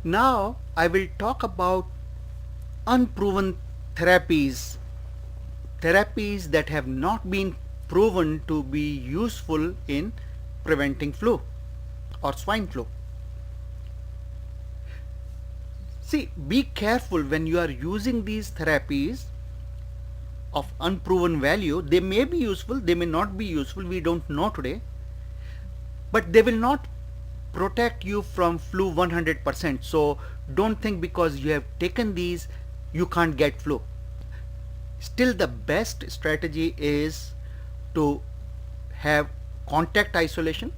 Now I will talk about unproven therapies, therapies that have not been proven to be useful in preventing flu or swine flu. See, be careful when you are using these therapies of unproven value. They may be useful, they may not be useful, we don't know today, but they will not protect you from flu 100%. So don't think because you have taken these you can't get flu. Still, the best strategy is to have contact isolation,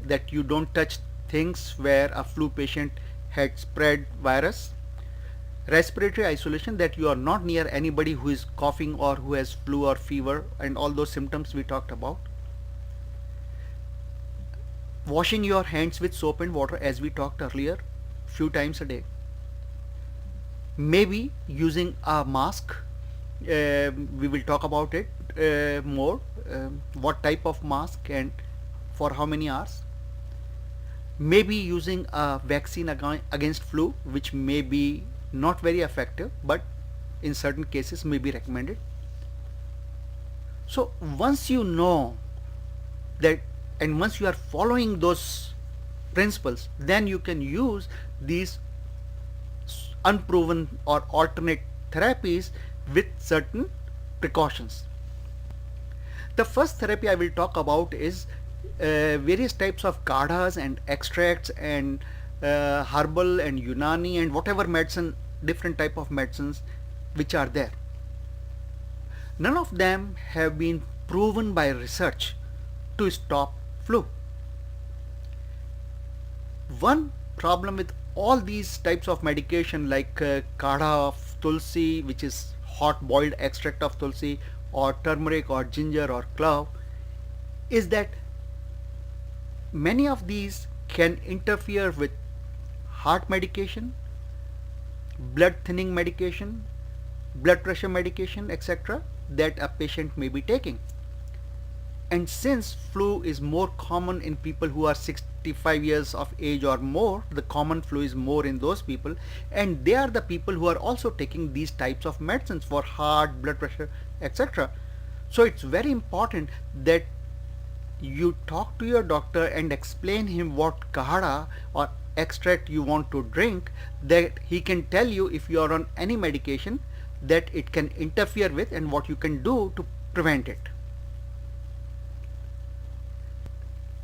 that you don't touch things where a flu patient had spread virus. Respiratory isolation, that you are not near anybody who is coughing or who has flu or fever and all those symptoms we talked about. Washing your hands with soap and water, as we talked earlier, few times a day. Maybe using a mask. We will talk about it more. What type of mask and for how many hours. Maybe using a vaccine against flu, which may be not very effective, but in certain cases may be recommended. So once you know that, and once you are following those principles, then you can use these unproven or alternate therapies with certain precautions. The first therapy I will talk about is various types of kadhas and extracts and herbal and Unani and whatever medicine, different type of medicines which are there. None of them have been proven by research to stop flu. One problem with all these types of medication like kadha of tulsi, which is hot boiled extract of tulsi, or turmeric or ginger or clove, is that many of these can interfere with heart medication, blood thinning medication, blood pressure medication, etc., that a patient may be taking. And since flu is more common in people who are 65 years of age or more, the common flu is more in those people, and they are the people who are also taking these types of medicines for heart, blood pressure, etc. So it's very important that you talk to your doctor and explain him what kahada or extract you want to drink, that he can tell you if you are on any medication that it can interfere with and what you can do to prevent it.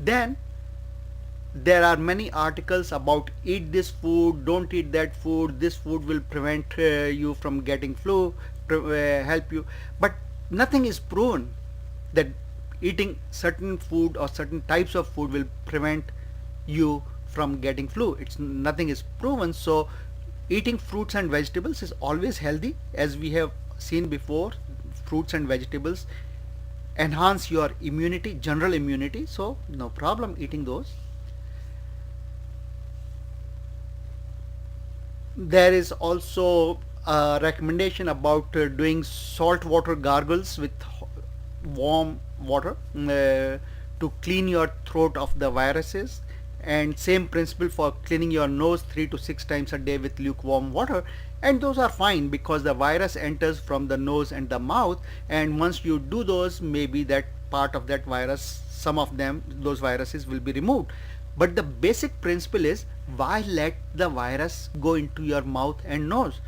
Then there are many articles about eat this food, don't eat that food, this food will prevent you from getting flu, help you, but nothing is proven that eating certain food or certain types of food will prevent you from getting flu. It's nothing is proven. So eating fruits and vegetables is always healthy, as we have seen before. Fruits and vegetables enhance your immunity, general immunity, so no problem eating those. There is also a recommendation about doing salt water gargles with warm water to clean your throat of the viruses, and same principle for cleaning your nose 3 to 6 times a day with lukewarm water, and those are fine because the virus enters from the nose and the mouth, and once you do those, maybe that part of that virus, some of them, those viruses will be removed. But the basic principle is, why let the virus go into your mouth and nose?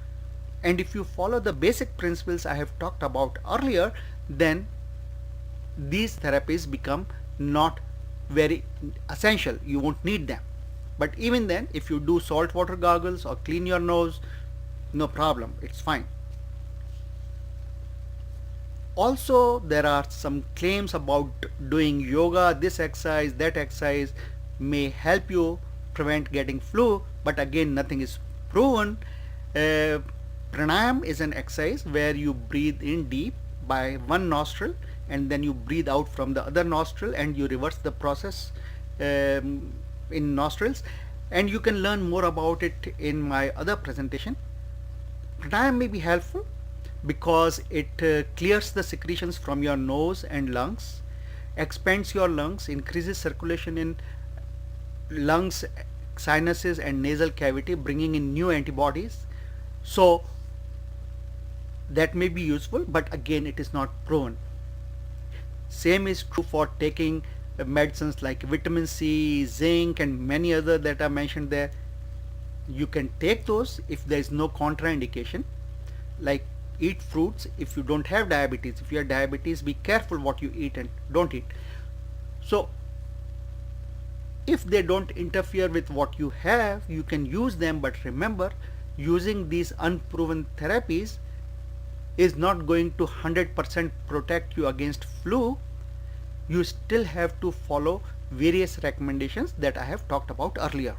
And if you follow the basic principles I have talked about earlier, then these therapies become not very essential. You won't need them. But even then, if you do salt water gargles or clean your nose, no problem, it's fine. Also, there are some claims about doing yoga, this exercise, that exercise may help you prevent getting flu, but again, nothing is proven. Pranayam is an exercise where you breathe in deep by one nostril and then you breathe out from the other nostril, and you reverse the process in nostrils, and you can learn more about it in my other presentation. Pranayam may be helpful because it clears the secretions from your nose and lungs, expands your lungs, increases circulation in lungs, sinuses and nasal cavity, bringing in new antibodies. So that may be useful, but again it is not proven. Same is true for taking medicines like vitamin C, zinc, and many other that are mentioned there. You can take those if there is no contraindication. Like eat fruits if you don't have diabetes. If you have diabetes, be careful what you eat and don't eat. So if they don't interfere with what you have, you can use them, but remember, using these unproven therapies is not going to 100% protect you against flu. You still have to follow various recommendations that I have talked about earlier.